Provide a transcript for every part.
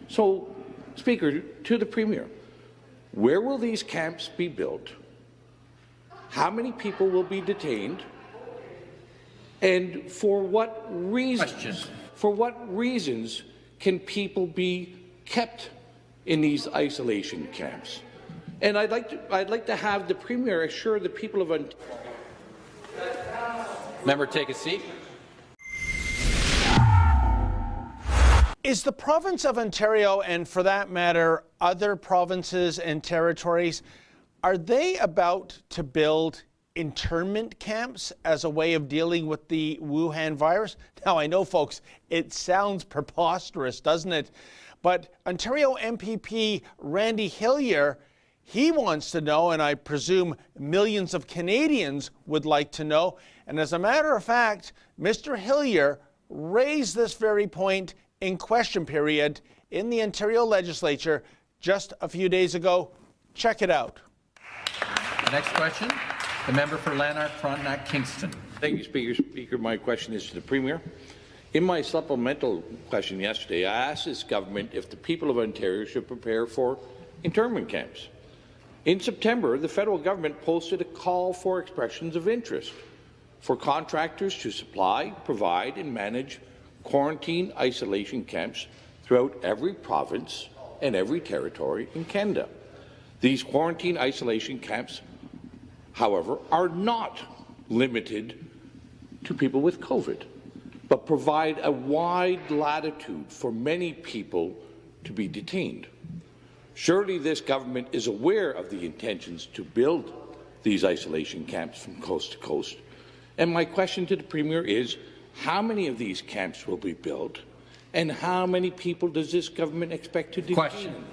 So, Speaker, to the Premier, where will these camps be built? How many people will be detained? And for what reasons? For what reasons can people be kept in these isolation camps? And I'd like to have the Premier assure the people of Ontario. Member, take a seat. Is the province of Ontario, and for that matter, other provinces and territories, are they about to build internment camps as a way of dealing with the Wuhan virus? Now, I know, folks, it sounds preposterous, doesn't it? But Ontario MPP Randy Hillier, he wants to know, and I presume millions of Canadians would like to know. And as a matter of fact, Mr. Hillier raised this very point in question period in the Ontario legislature just a few days ago. Check it out. The next question, the member for Lanark, Frontenac, Kingston. Thank you, Speaker. My question is to the Premier. In my supplemental question yesterday, I asked this government if the people of Ontario should prepare for internment camps. In September, the federal government posted a call for expressions of interest for contractors to supply, provide and manage quarantine isolation camps throughout every province and every territory in Canada. These quarantine isolation camps, however, are not limited to people with COVID, but provide a wide latitude for many people to be detained. Surely this government is aware of the intentions to build these isolation camps from coast to coast. And my question to the Premier is, how many of these camps will be built, and how many people does this government expect to detain? Question.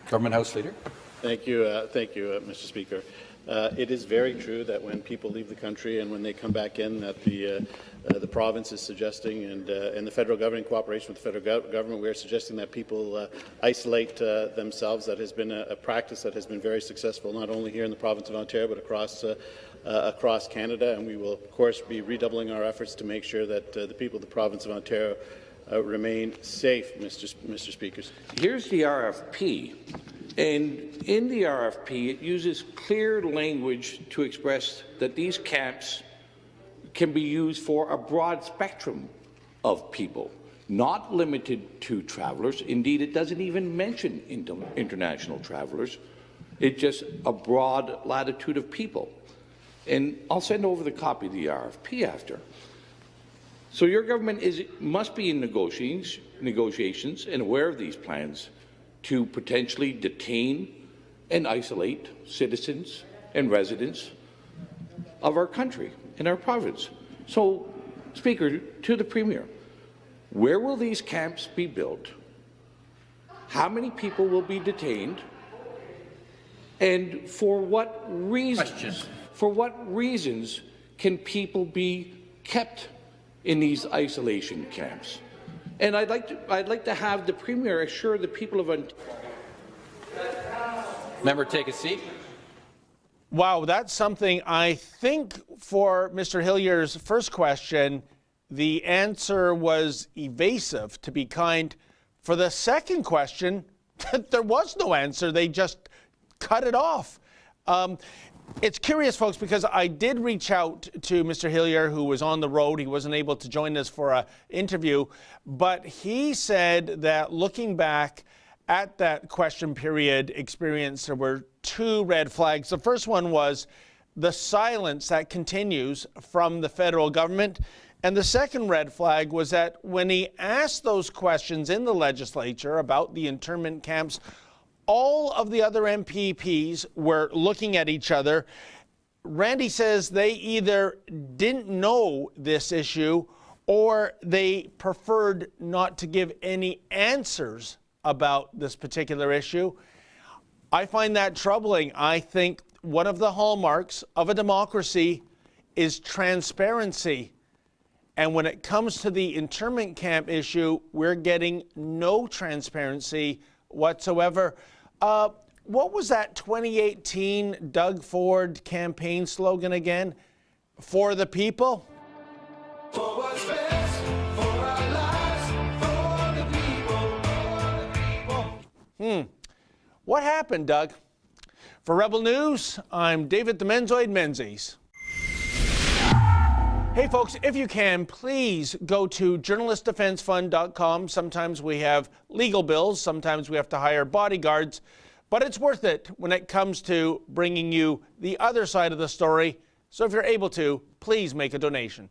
Government House Leader. Thank you, Mr. Speaker. It is very true that when people leave the country and when they come back in, that the province is suggesting, and the federal government, in cooperation with the federal government, we are suggesting that people isolate themselves. That has been a practice that has been very successful, not only here in the province of Ontario, but across Canada. And we will, of course, be redoubling our efforts to make sure that the people of the province of Ontario remain safe, Mr. Speaker. Here's the RFP. And in the RFP, it uses clear language to express that these camps can be used for a broad spectrum of people, not limited to travellers. Indeed, it doesn't even mention international travellers. It's just a broad latitude of people. And I'll send over the copy of the RFP after. So your government must be in negotiations and aware of these plans to potentially detain and isolate citizens and residents of our country and our province. So, Speaker, to the Premier, where will these camps be built? How many people will be detained? And for what reasons? Question. For what reasons can people be kept in these isolation camps? And I'd like to have the Premier assure the people of Ontario. Member, take a seat. Wow, that's something. I think for Mr. Hillier's first question, the answer was evasive, to be kind. For the second question, there was no answer. They just cut it off. It's curious, folks, because I did reach out to Mr. Hillier, who was on the road. He wasn't able to join us for an interview, but he said that looking back at that question period experience, there were two red flags. The first one was the silence that continues from the federal government. And the second red flag was that when he asked those questions in the legislature about the internment camps, all of the other MPPs were looking at each other. Randy says they either didn't know this issue or they preferred not to give any answers about this particular issue. I find that troubling. I think one of the hallmarks of a democracy is transparency. And when it comes to the internment camp issue, we're getting no transparency whatsoever. What was that 2018 Doug Ford campaign slogan again? For the people? For what's best for our lives, for the people. What happened, Doug? For Rebel News, I'm David the Menzoid Menzies. Hey folks, if you can, please go to journalistdefensefund.com. Sometimes we have legal bills, sometimes we have to hire bodyguards, but it's worth it when it comes to bringing you the other side of the story. So if you're able to, please make a donation.